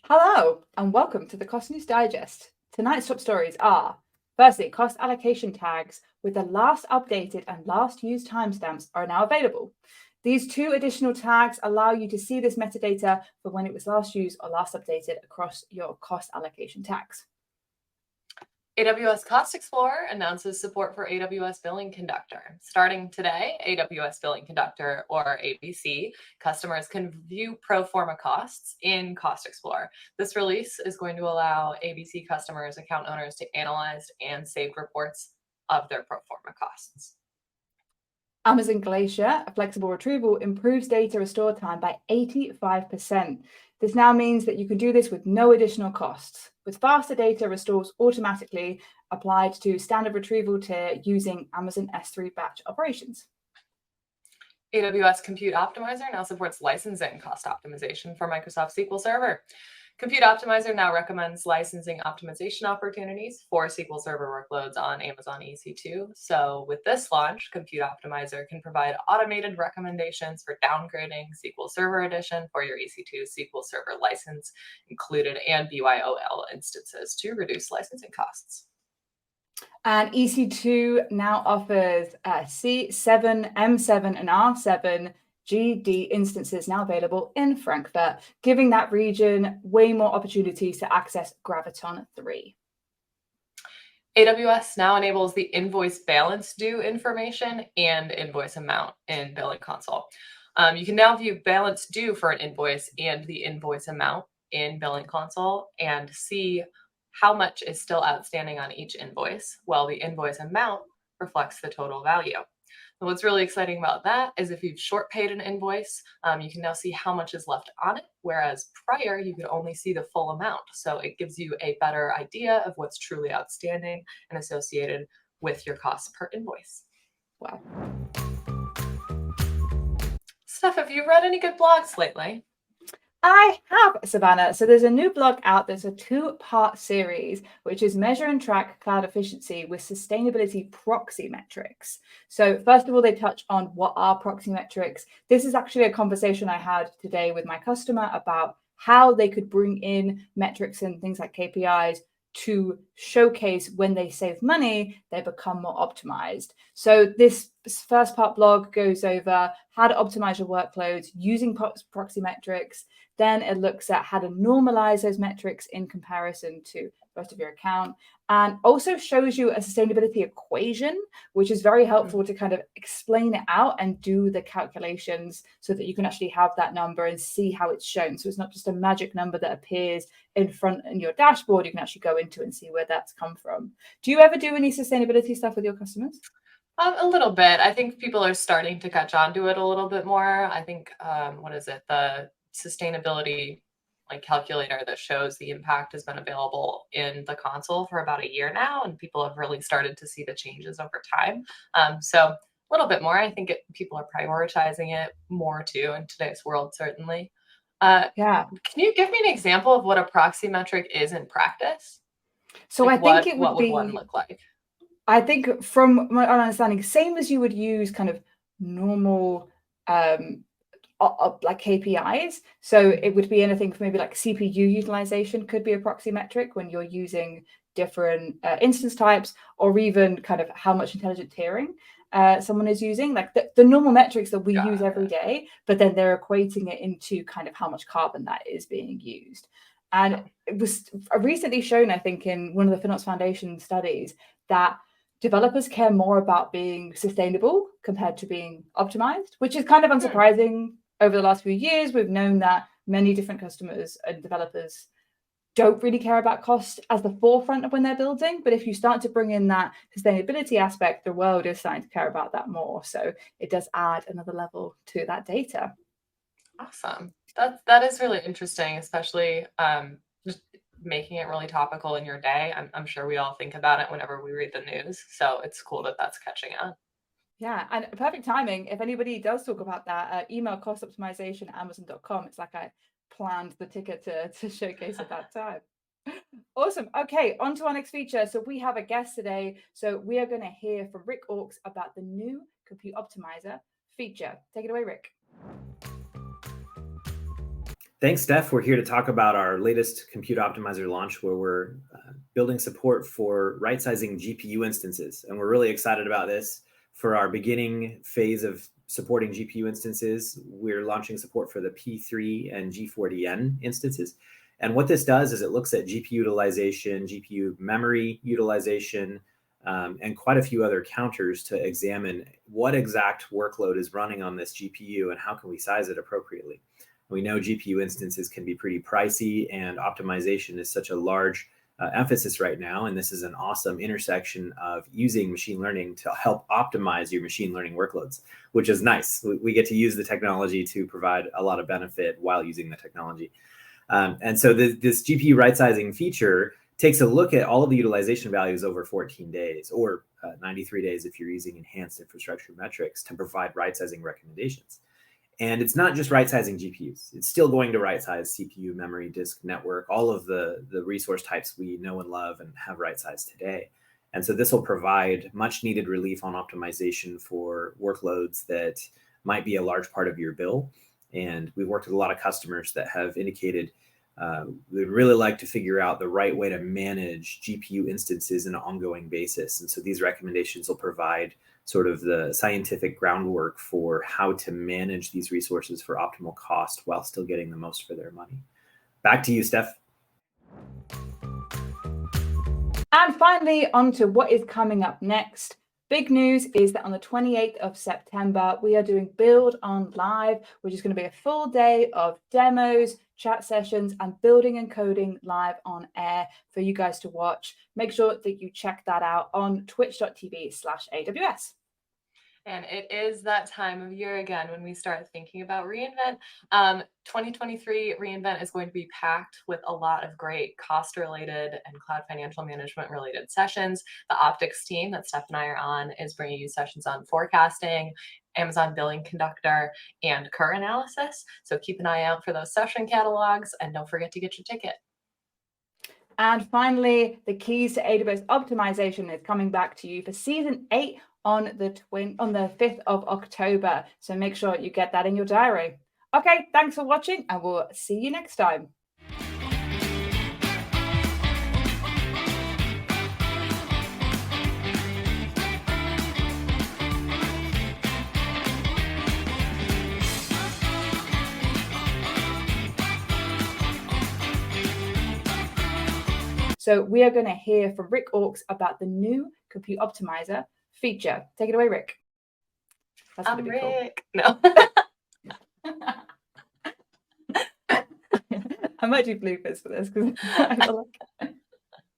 Hello, and welcome to the Cost News Digest. Tonight's top stories are, firstly, cost allocation tags with the last updated and last used timestamps are now available. These two additional tags allow you to see this metadata for when it was last used or last updated across your cost allocation tags. AWS Cost Explorer announces support for AWS Billing Conductor. Starting today, AWS Billing Conductor, or ABC, customers can view pro forma costs in Cost Explorer. This release is going to allow ABC customers, account owners to analyze and save reports of their pro forma costs. Amazon Glacier, a flexible retrieval, improves data restore time by 85%. This now means that you can do this with no additional costs. With faster data restores automatically applied to standard retrieval tier using Amazon S3 batch operations. AWS Compute Optimizer now supports licensing cost optimization for Microsoft SQL Server. Compute Optimizer now recommends licensing optimization opportunities for SQL Server workloads on Amazon EC2. So with this launch, Compute Optimizer can provide automated recommendations for downgrading SQL Server Edition for your EC2 SQL Server license included and BYOL instances to reduce licensing costs. And EC2 now offers C7, M7, and R7 GD instances now available in Frankfurt, giving that region way more opportunities to access Graviton 3. AWS now enables the invoice balance due information and invoice amount in Billing Console. You can now view balance due for an invoice and the invoice amount in Billing Console and see how much is still outstanding on each invoice, while the invoice amount reflects the total value. And what's really exciting about that is if you've short paid an invoice, you can now see how much is left on it, whereas prior you could only see the full amount. So it gives you a better idea of what's truly outstanding and associated with your costs per invoice. Wow. Steph, have you read any good blogs lately? I have, Savannah. So there's a new blog out. There's a two-part series, which is Measure and Track Cloud Efficiency with Sustainability Proxy Metrics. So first of all, they touch on what are proxy metrics. This is actually a conversation I had today with my customer about how they could bring in metrics and things like KPIs to showcase when they save money, they become more optimized. So this first part blog goes over how to optimize your workloads using proxy metrics. Then it looks at how to normalize those metrics in comparison to the rest of your account, and also shows you a sustainability equation, which is very helpful to kind of explain it out and do the calculations so that you can actually have that number and see how it's shown. So it's not just a magic number that appears in front in your dashboard. You can actually go into it and see where that's come from. Do you ever do any sustainability stuff with your customers? A little bit. I think people are starting to catch on to it a little bit more. I think, the sustainability calculator that shows the impact has been available in the console for about a year now, and people have really started to see the changes over time. So a little bit more. I think people are prioritizing it more too in today's world, certainly. Yeah. Can you give me an example of what a proxy metric is in practice? So I think it would what would be one look like? I think from my understanding, same as you would use kind of normal like KPIs. So it would be anything from maybe like CPU utilization could be a proxy metric when you're using different instance types, or even kind of how much intelligent tiering someone is using, like the normal metrics that we use every day, but then they're equating it into kind of how much carbon that is being used. And it was recently shown, I think, in one of the FinOps Foundation studies that developers care more about being sustainable compared to being optimized, which is kind of unsurprising. Over the last few years, we've known that many different customers and developers don't really care about cost as the forefront of when they're building. But if you start to bring in that sustainability aspect, the world is starting to care about that more. So it does add another level to that data. Awesome. That is really interesting, especially just making it really topical in your day. I'm sure we all think about it whenever we read the news. So it's cool that that's catching on. Yeah, and perfect timing. If anybody does talk about that, email cost optimization at amazon.com. It's like I planned the ticket to showcase at that time. Awesome. Okay, on to our next feature. So we have a guest today. So we are going to hear from Rick Orks about the new Compute Optimizer feature. Take it away, Rick. Thanks, Steph. We're here to talk about our latest Compute Optimizer launch, where we're building support for right-sizing GPU instances. And we're really excited about this. For our beginning phase of supporting GPU instances, we're launching support for the P3 and G40N instances. And what this does is it looks at GPU utilization, GPU memory utilization, and quite a few other counters to examine what exact workload is running on this GPU and how can we size it appropriately. We know GPU instances can be pretty pricey, and optimization is such a large emphasis right now. And this is an awesome intersection of using machine learning to help optimize your machine learning workloads, which is nice. We get to use the technology to provide a lot of benefit while using the technology. And so this GPU right-sizing feature takes a look at all of the utilization values over 14 days or 93 days if you're using enhanced infrastructure metrics to provide right-sizing recommendations. And it's not just right-sizing GPUs. It's still going to right-size CPU, memory, disk, network, all of the resource types we know and love and have right-sized today. And so this will provide much needed relief on optimization for workloads that might be a large part of your bill. And we've worked with a lot of customers that have indicated we'd really like to figure out the right way to manage GPU instances on an ongoing basis. And so these recommendations will provide sort of the scientific groundwork for how to manage these resources for optimal cost while still getting the most for their money. Back to you, Steph. And finally, on to what is coming up next. Big news is that on the 28th of September, we are doing Build on Live, which is going to be a full day of demos, chat sessions, and building and coding live on air for you guys to watch. Make sure that you check that out on twitch.tv/AWS. And it is that time of year again when we start thinking about reInvent. 2023 reInvent is going to be packed with a lot of great cost-related and cloud financial management-related sessions. The optics team that Steph and I are on is bringing you sessions on forecasting, Amazon Billing Conductor, and curve analysis. So keep an eye out for those session catalogs, and don't forget to get your ticket. And finally, the keys to AWS optimization is coming back to you for season 8 on the 5th of October. So make sure you get that in your diary. Okay, thanks for watching, and we'll see you next time. So we are going to hear from Rick Orks about the new Compute Optimizer feature. Take it away, Rick. That's I'm Rick. Cool. No. I might do bloopers for this because I feel like